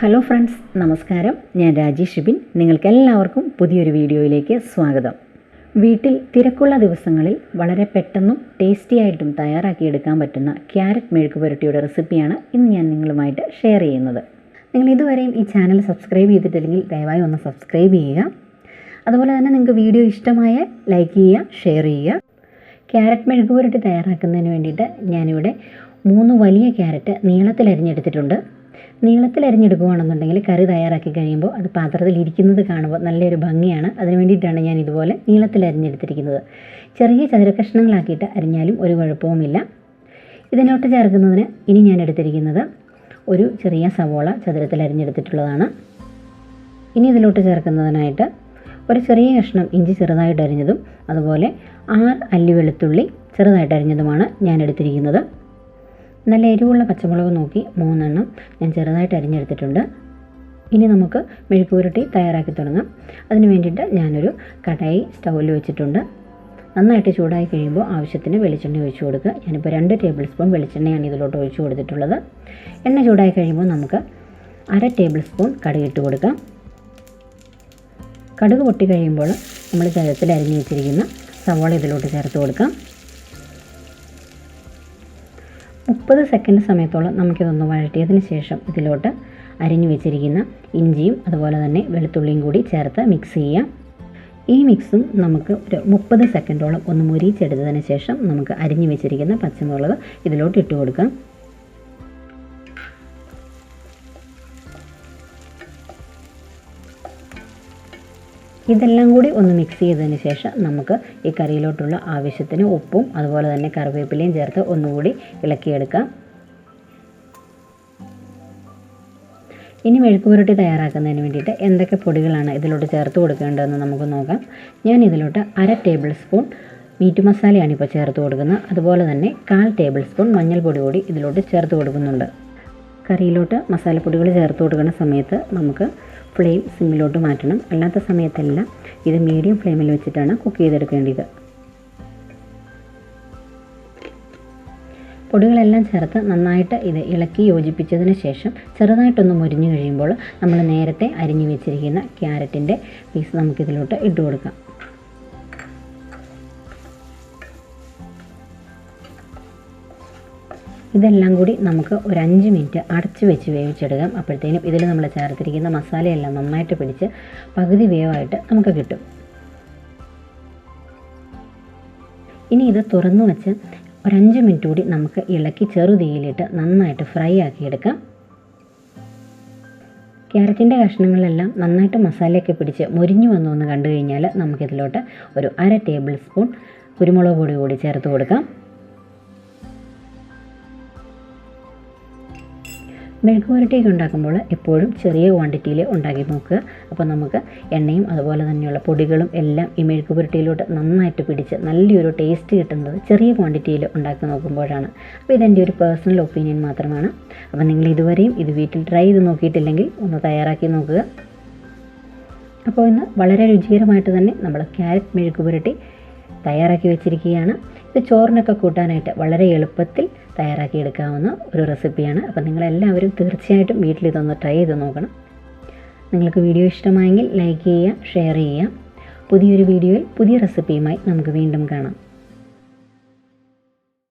Hello friends, നമസ്കാരം. ഞാൻ രാജേഷ് ഷിബിൻ. നിങ്ങൾക്കെല്ലാവർക്കും പുതിയൊരു വീഡിയോയിലേക്ക് സ്വാഗതം. വീട്ടിൽ തിരക്കുള്ള ദിവസങ്ങളിൽ വളരെ പെട്ടെന്നും ടേസ്റ്റി ആയിട്ടും തയ്യാറാക്കിയെടുക്കാൻ പറ്റുന്ന ക്യാരറ്റ് മെഴുക്ക് പുരട്ടിയുടെ റെസിപ്പിയാണ് ഇന്ന് ഞാൻ നിങ്ങളുമായിട്ട് ഷെയർ ചെയ്യുന്നത്. നിങ്ങൾ ഇതുവരെയും ഈ ചാനൽ സബ്സ്ക്രൈബ് ചെയ്തിട്ടില്ലെങ്കിൽ ദയവായി ഒന്ന് സബ്സ്ക്രൈബ് ചെയ്യുക. അതുപോലെ തന്നെ നിങ്ങൾക്ക് വീഡിയോ ഇഷ്ടമായാൽ ലൈക്ക് ചെയ്യുക, ഷെയർ ചെയ്യുക. ക്യാരറ്റ് മെഴുക്ക് പുരട്ടി തയ്യാറാക്കുന്നതിന് വേണ്ടിയിട്ട് ഞാനിവിടെ 3 വലിയ ക്യാരറ്റ് നീളത്തിൽ അരിഞ്ഞെടുത്തിട്ടുണ്ട്. നീളത്തിൽ അരിഞ്ഞെടുക്കുകയാണെന്നുണ്ടെങ്കിൽ കറി തയ്യാറാക്കി കഴിയുമ്പോൾ അത് പാത്രത്തിൽ ഇരിക്കുന്നത് കാണുമ്പോൾ നല്ലൊരു ഭംഗിയാണ്. അതിന് വേണ്ടിയിട്ടാണ് ഞാൻ ഇതുപോലെ നീളത്തിൽ അരിഞ്ഞെടുത്തിരിക്കുന്നത്. ചെറിയ ചതുരക്കഷ്ണങ്ങളാക്കിയിട്ട് അരിഞ്ഞാലും ഒരു കുഴപ്പവുമില്ല. ഇതിനോട്ട് ചേർക്കുന്നതിന് ഇനി ഞാൻ എടുത്തിരിക്കുന്നത് ഒരു ചെറിയ സവോള ചതുരത്തിൽ അരിഞ്ഞെടുത്തിട്ടുള്ളതാണ്. ഇനി ഇതിലോട്ട് ചേർക്കുന്നതിനായിട്ട് ഒരു ചെറിയ കഷ്ണം ഇഞ്ചി ചെറുതായിട്ട് അരിഞ്ഞതും അതുപോലെ 6 അല്ലി വെളുത്തുള്ളി ചെറുതായിട്ട് അരിഞ്ഞതുമാണ് ഞാൻ എടുത്തിരിക്കുന്നത്. നല്ല എരിവുള്ള പച്ചമുളക് നോക്കി 3 എണ്ണം ഞാൻ ചെറുതായിട്ട് അരിഞ്ഞെടുത്തിട്ടുണ്ട്. ഇനി നമുക്ക് മെഴുക്ക് പുരട്ടി തയ്യാറാക്കി തുടങ്ങാം. അതിന് വേണ്ടിയിട്ട് ഞാനൊരു കടായി സ്റ്റൗവിൽ വെച്ചിട്ടുണ്ട്. നന്നായിട്ട് ചൂടായി കഴിയുമ്പോൾ ആവശ്യത്തിന് വെളിച്ചെണ്ണ ഒഴിച്ചു കൊടുക്കുക. ഞാനിപ്പോൾ 2 ടേബിൾ സ്പൂൺ വെളിച്ചെണ്ണയാണ് ഇതിലോട്ട് ഒഴിച്ചു കൊടുത്തിട്ടുള്ളത്. എണ്ണ ചൂടായി കഴിയുമ്പോൾ നമുക്ക് 1/2 ടേബിൾ സ്പൂൺ കടുക് ഇട്ട് കൊടുക്കാം. കടുക് പൊട്ടി കഴിയുമ്പോൾ നമ്മൾ ചതുരത്തിൽ അരിഞ്ഞു വെച്ചിരിക്കുന്ന സവോള ഇതിലോട്ട് ചേർത്ത് കൊടുക്കാം. 30 സെക്കൻഡ് സമയത്തോളം നമുക്കിതൊന്ന് വഴറ്റിയതിന് ശേഷം ഇതിലോട്ട് അരിഞ്ഞു വെച്ചിരിക്കുന്ന ഇഞ്ചിയും അതുപോലെ തന്നെ വെളുത്തുള്ളിയും കൂടി ചേർത്ത് മിക്സ് ചെയ്യാം. ഈ മിക്സും നമുക്ക് ഒരു 30 സെക്കൻഡോളം ഒന്ന് മുരിച്ചെടുത്തതിന് ശേഷം നമുക്ക് അരിഞ്ഞു വെച്ചിരിക്കുന്ന പച്ചമുളക് ഇതിലോട്ട് ഇട്ട് കൊടുക്കാം. ഇതെല്ലാം കൂടി ഒന്ന് മിക്സ് ചെയ്തതിന് ശേഷം നമുക്ക് ഈ കറിയിലോട്ടുള്ള ആവശ്യത്തിന് ഉപ്പും അതുപോലെ തന്നെ കറിവേപ്പിലയും ചേർത്ത് ഒന്നുകൂടി ഇളക്കിയെടുക്കാം. ഇനി മെഴുക്ക് പുരട്ടി തയ്യാറാക്കുന്നതിന് വേണ്ടിയിട്ട് എന്തൊക്കെ പൊടികളാണ് ഇതിലോട്ട് ചേർത്ത് കൊടുക്കേണ്ടതെന്ന് നമുക്ക് നോക്കാം. ഞാൻ ഇതിലോട്ട് 1/2 ടേബിൾ സ്പൂൺ മീറ്റ് മസാലയാണ് ഇപ്പോൾ ചേർത്ത് കൊടുക്കുന്നത്. അതുപോലെ തന്നെ 1/4 ടേബിൾ സ്പൂൺ മഞ്ഞൾപ്പൊടി കൂടി ഇതിലോട്ട് ചേർത്ത് കൊടുക്കുന്നുണ്ട്. കറിയിലോട്ട് മസാലപ്പൊടികൾ ചേർത്ത് കൊടുക്കുന്ന സമയത്ത് നമുക്ക് ഫ്ലെയിം സിമ്മിലോട്ട് മാറ്റണം. അല്ലാത്ത സമയത്തെല്ലാം ഇത് മീഡിയം ഫ്ലെയിമിൽ വെച്ചിട്ടാണ് കുക്ക് ചെയ്തെടുക്കേണ്ടത്. പൊടികളെല്ലാം ചേർത്ത് നന്നായിട്ട് ഇത് ഇളക്കി യോജിപ്പിച്ചതിന് ശേഷം ചെറുതായിട്ടൊന്ന് മുരിഞ്ഞു കഴിയുമ്പോൾ നമ്മൾ നേരത്തെ അരിഞ്ഞു വെച്ചിരിക്കുന്ന ക്യാരറ്റിൻ്റെ പീസ് നമുക്കിതിലോട്ട് ഇട്ട് കൊടുക്കാം. ഇതെല്ലാം കൂടി നമുക്ക് ഒരു 5 മിനിറ്റ് അടച്ച് വെച്ച് വേവിച്ചെടുക്കാം. അപ്പോഴത്തേനും ഇതിൽ നമ്മൾ ചേർത്തിരിക്കുന്ന മസാലയെല്ലാം നന്നായിട്ട് പിടിച്ച് പകുതി വേവായിട്ട് നമുക്ക് കിട്ടും. ഇനി ഇത് തുറന്നു വെച്ച് ഒരു 5 മിനിറ്റ് കൂടി നമുക്ക് ഇളക്കി ചെറുതീയിലിട്ട് നന്നായിട്ട് ഫ്രൈ ആക്കിയെടുക്കാം. ക്യാരറ്റിൻ്റെ കഷ്ണങ്ങളെല്ലാം നന്നായിട്ട് മസാലയൊക്കെ പിടിച്ച് മുരിഞ്ഞു വന്നു എന്ന് കണ്ടു കഴിഞ്ഞാൽ നമുക്കിതിലോട്ട് ഒരു 1/2 ടേബിൾ സ്പൂൺ കുരുമുളക് പൊടി കൂടി ചേർത്ത് കൊടുക്കാം. മെഴുക്ക് പുരട്ടിയൊക്കെ ഉണ്ടാക്കുമ്പോൾ എപ്പോഴും ചെറിയ ക്വാണ്ടിറ്റിയിൽ ഉണ്ടാക്കി നോക്കുക. അപ്പോൾ നമുക്ക് എണ്ണയും അതുപോലെ തന്നെയുള്ള പൊടികളും എല്ലാം ഈ മെഴുക്ക് പുരട്ടിയിലോട്ട് നന്നായിട്ട് പിടിച്ച് നല്ലൊരു ടേസ്റ്റ് കിട്ടുന്നത് ചെറിയ ക്വാണ്ടിറ്റിയിൽ ഉണ്ടാക്കി നോക്കുമ്പോഴാണ്. അപ്പോൾ ഇതെൻ്റെ ഒരു പേഴ്സണൽ ഒപ്പീനിയൻ മാത്രമാണ്. അപ്പോൾ നിങ്ങൾ ഇതുവരെയും ഇത് വീട്ടിൽ ട്രൈ ചെയ്ത് നോക്കിയിട്ടില്ലെങ്കിൽ ഒന്ന് തയ്യാറാക്കി നോക്കുക. അപ്പോൾ ഇന്ന് വളരെ രുചികരമായിട്ട് തന്നെ നമ്മൾ ക്യാരറ്റ് മെഴുക്ക് പുരട്ടി തയ്യാറാക്കി വെച്ചിരിക്കുകയാണ്. ഇത് ചോറിനൊക്കെ കൂട്ടാനായിട്ട് വളരെ എളുപ്പത്തിൽ തയ്യാറാക്കിയെടുക്കാവുന്ന ഒരു റെസിപ്പിയാണ്. അപ്പോൾ നിങ്ങളെല്ലാവരും തീർച്ചയായിട്ടും വീട്ടിൽ ഇതൊന്ന് ട്രൈ ചെയ്ത് നോക്കണം. നിങ്ങൾക്ക് വീഡിയോ ഇഷ്ടമായെങ്കിൽ ലൈക്ക് ചെയ്യുക, ഷെയർ ചെയ്യുക. പുതിയൊരു വീഡിയോയിൽ പുതിയ റെസിപ്പിയുമായി നമുക്ക് വീണ്ടും കാണാം.